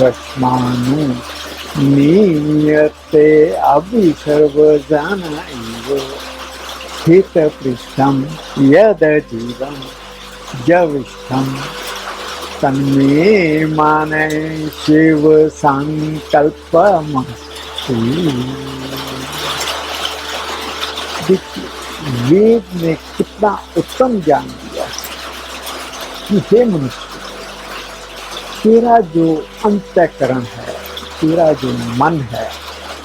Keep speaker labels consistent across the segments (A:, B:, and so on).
A: रश्मानु नीयते अभिसर्वजानैव हितपृष्ठं यदजीवं जविष्ठं तन्मे माने शिव संकल्पमस्तु। देखिए वेद ने कितना उत्तम ज्ञान दिया कि हे मनुष्य, तेरा जो अंतःकरण है, तेरा जो मन है,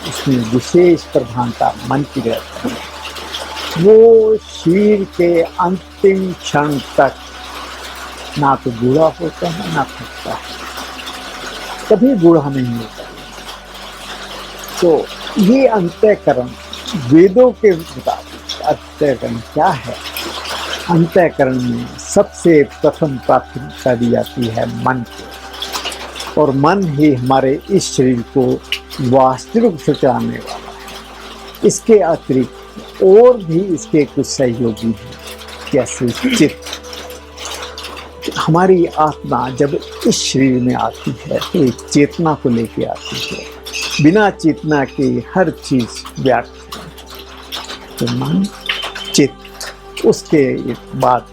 A: उसमें विशेष प्रधानता मन की रहती है। वो शरीर के अंतिम क्षण तक ना तो बूढ़ा होता है ना थकता है, कभी बूढ़ा नहीं होता। तो ये अंतःकरण वेदों के मुताबिक अंतःकरण क्या है? अंतःकरण में सबसे प्रथम प्राथमिकता दी जाती है मन को, और मन ही हमारे इस शरीर को वास्तविक से चलाने वाला है। इसके अतिरिक्त और भी इसके कुछ सहयोगी हैं, जैसे चित्त। हमारी आत्मा जब इस शरीर में आती है तो एक चेतना को लेके आती है। बिना चेतना के हर चीज व्यर्थ है। तो मन, चित्त, उसके बाद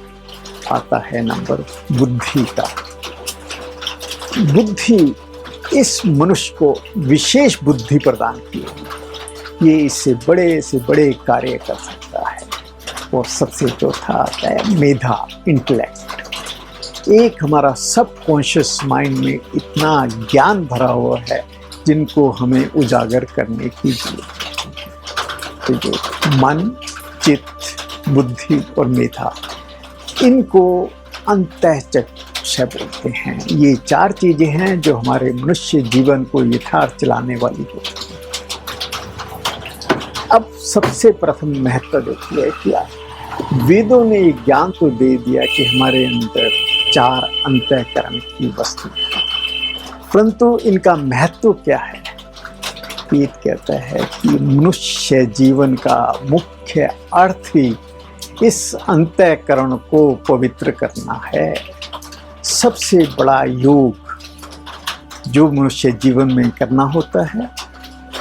A: आता है नंबर बुद्धि का। बुद्धि इस मनुष्य को विशेष बुद्धि प्रदान की है। ये इससे बड़े कार्य कर सकता है। और सबसे चौथा आता है मेधा, इंटेलेक्ट। एक हमारा सबकॉन्शियस माइंड में इतना ज्ञान भरा हुआ है जिनको हमें उजागर करने की जरूरत है। तो जो मन, चित्त, बुद्धि और मेधा, इनको अंतःचक्षु बोलते हैं। ये चार चीजें हैं जो हमारे मनुष्य जीवन को यथार्थ चलाने वाली होती हैं। अब सबसे प्रथम महत्व देखिए क्या वेदों ने ये ज्ञान तो दे दिया कि हमारे अंदर चार अंतःकरण की वस्तु है, परंतु इनका महत्व क्या है? वेद कहता है कि मनुष्य जीवन का मुख्य अर्थ ही इस अंतःकरण को पवित्र करना है। सबसे बड़ा योग जो मनुष्य जीवन में करना होता है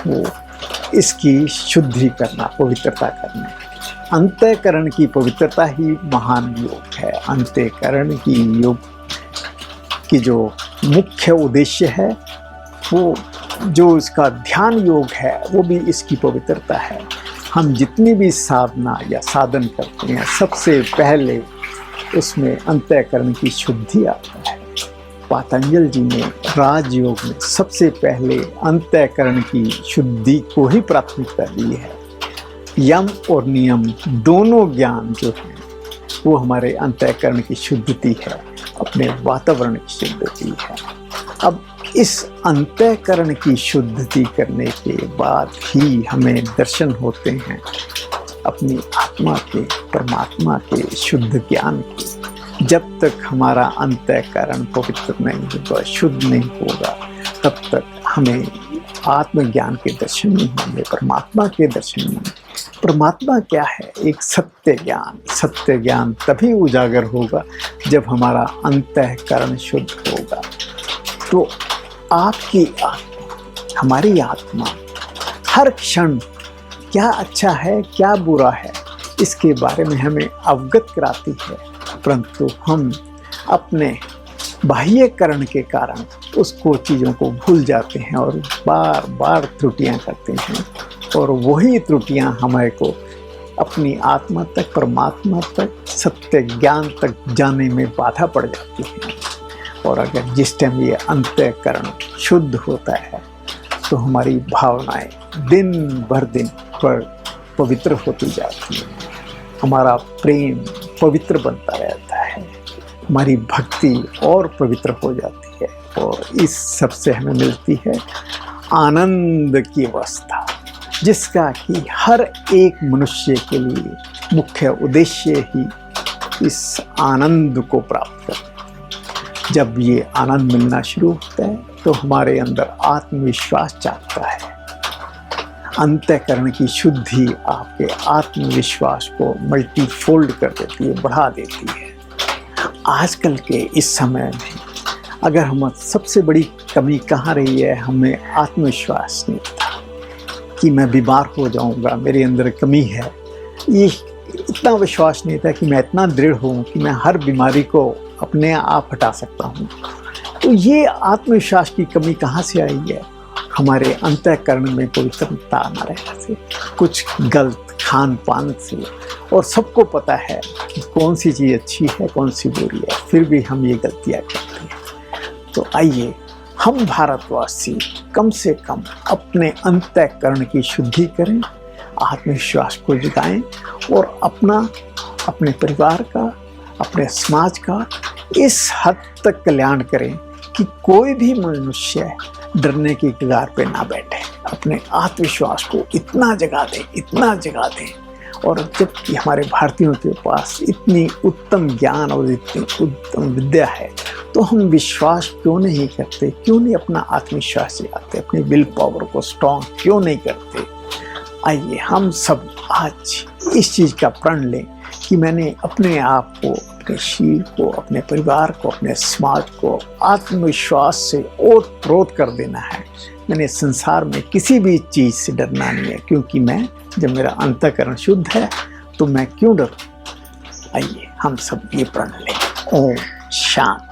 A: वो इसकी शुद्धि करना, पवित्रता करना। अंतःकरण की पवित्रता ही महान योग है। अंतःकरण की योग की जो मुख्य उद्देश्य है, वो जो इसका ध्यान योग है, वो भी इसकी पवित्रता है। हम जितनी भी साधना या साधन करते हैं, सबसे पहले उसमें अंतःकरण की शुद्धि आता है। पतंजलि जी ने राजयोग में सबसे पहले अंतःकरण की शुद्धि को ही प्राथमिकता दी है। यम और नियम दोनों ज्ञान जो है वो हमारे अंतःकरण की शुद्धि है, अपने वातावरण की शुद्धि है। अब इस अंतःकरण की शुद्धि करने के बाद ही हमें दर्शन होते हैं अपनी आत्मा के, परमात्मा के शुद्ध ज्ञान के। जब तक हमारा अंतःकरण पवित्र नहीं होगा, शुद्ध नहीं होगा, तब तक हमें आत्मज्ञान के दर्शन नहीं होंगे, परमात्मा के दर्शन नहीं होंगे। परमात्मा क्या है? एक सत्य ज्ञान। सत्य ज्ञान तभी उजागर होगा जब हमारा अंतःकरण शुद्ध होगा। तो आपकी आत्मा, हमारी आत्मा हर क्षण क्या अच्छा है, क्या बुरा है, इसके बारे में हमें अवगत कराती है, परंतु हम अपने बाह्यकरण के कारण उसको चीज़ों को भूल जाते हैं और बार बार त्रुटियां करते हैं, और वही त्रुटियां हमारे को अपनी आत्मा तक, परमात्मा तक, सत्य ज्ञान तक जाने में बाधा पड़ जाती है। और अगर जिस टाइम ये अंतःकरण शुद्ध होता है तो हमारी भावनाएं दिन भर पवित्र होती जाती है, हमारा प्रेम पवित्र बनता रहता है, हमारी भक्ति और पवित्र हो जाती है, और इस सब से हमें मिलती है आनंद की अवस्था, जिसका कि हर एक मनुष्य के लिए मुख्य उद्देश्य ही इस आनंद को प्राप्त करना। जब ये आनंद मिलना शुरू होता है तो हमारे अंदर आत्मविश्वास जागता है। अंतःकरण की शुद्धि आपके आत्मविश्वास को मल्टीफोल्ड कर देती है, बढ़ा देती है। आजकल के इस समय में अगर हम सबसे बड़ी कमी कहाँ रही है, हमें आत्मविश्वास नहीं था कि मैं बीमार हो जाऊंगा, मेरे अंदर कमी है। ये इतना विश्वास नहीं था कि मैं इतना दृढ़ हूँ कि मैं हर बीमारी को अपने आप हटा सकता हूँ। तो ये आत्मविश्वास की कमी कहाँ से आई है? हमारे अंतःकरण में पवित्रता न रहने से, कुछ गलत खान पान से। और सबको पता है कि कौन सी चीज़ अच्छी है, कौन सी बुरी है, फिर भी हम ये गलतियाँ करते हैं। तो आइए हम भारतवासी कम से कम अपने अंतःकरण की शुद्धि करें, आत्मविश्वास को जगाएं और अपने परिवार का, अपने समाज का इस हद तक कल्याण करें कि कोई भी मनुष्य डरने की कगार पे ना बैठे। अपने आत्मविश्वास को इतना जगा दें। और जबकि हमारे भारतीयों के पास इतनी उत्तम ज्ञान और इतनी उत्तम विद्या है, तो हम विश्वास क्यों नहीं करते? क्यों नहीं अपना आत्मविश्वास जगाते? अपनी विल पावर को स्ट्रॉन्ग क्यों नहीं करते? आइए हम सब आज इस चीज़ का प्रण लें कि मैंने अपने आप को, अपने शरीर को, अपने परिवार को, अपने समाज को आत्मविश्वास से ओत-प्रोत कर देना है। मैंने संसार में किसी भी चीज़ से डरना नहीं है, क्योंकि जब मेरा अंतःकरण शुद्ध है तो मैं क्यों डरूं? आइए हम सब ये प्रण लें। ओम शांति।